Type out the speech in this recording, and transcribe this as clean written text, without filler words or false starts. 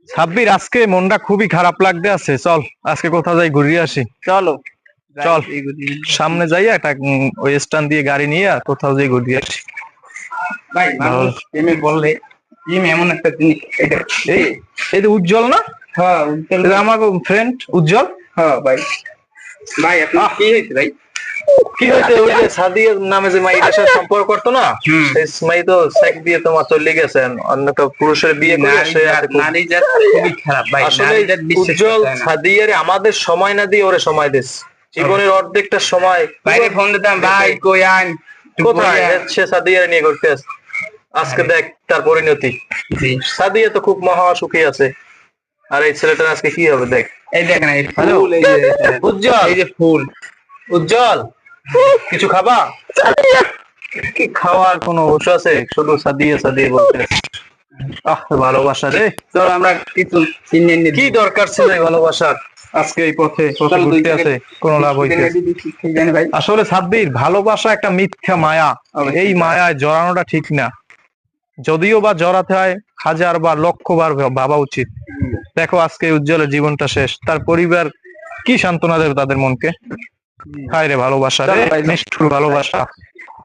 সাব্বির, আজকে মনটা খুবই খারাপ লাগতে আছে। চল আজকে কোথাও যাই ঘুরিয়ে আসি। চলো চল সামনে যাই, একটা ওই স্ট্যান্ড দিয়ে গাড়ি নিয়ে কোথাও যাই ঘুরিয়ে আসি। ভাই, মানুষ প্রেমে বললে প্রেম এমন একটা জিনিস। এই এই যে উজ্জ্বল না? হ্যাঁ, উজ্জ্বল। এটা আমার ফ্রেন্ড উজ্জ্বল। হ্যাঁ ভাই। ভাই আপনার কি হয়েছে ভাই? কি হয়েছে? ওই যে সাদিয়া নামে যে মাইটার সাথে সম্পর্ক করতো না, সেই মাই তো সেক দিয়ে তোমার চলে গেছে, অন্য একটা পুরুষের বিয়ে করে সে নারী জাত খুবই খারাপ ভাই। আসলে উজ্জ্বল সাদিয়ারে আমাদের সময় না দিয়ে ওরে সময় দিস। জীবনের অর্ধেকটা সময় বাইরে ফোন দিতাম, ভাই কই আন, কোথায় সে সাদিয়ারে নিয়ে ঘুরতে আসে। আজকে দেখ তার পরিণতি। সাদিয়া তো খুব মহা সুখী আছে, আর এই ছেলেটার আজকে কি হবে দেখ। এই দেখেন, এই ফুল, এই যে উজ্জ্বল, এই যে ফুল। উজ্জ্বল কিছু খাবা? কি খাওয়ার কোনো অবশ্য আছে? শুধু সাদিয়া সাদিয়া বলতে ভালোবাসা রে। চল আমরা কিছু কিনে নিয়ে কি দরকার ছিল এই ভালোবাসার? আজকে এই পথে ঘুরতে আছে কোনো লাভ হইতে? আসলে সাব্বির, ভালোবাসা একটা মিথ্যা মায়া। এই মায়ায় জড়ানোটা ঠিক না, যদিও বা জড়াতে হয় 1000 বার 1,00,000 বার ভাবা উচিত। দেখো আজকে উজ্জ্বলের জীবনটা শেষ, তার পরিবার কি সান্ত্বনা দেবে তাদের মনকে? হায় রে ভালোবাসা রে, নিষ্ঠুর ভালোবাসা।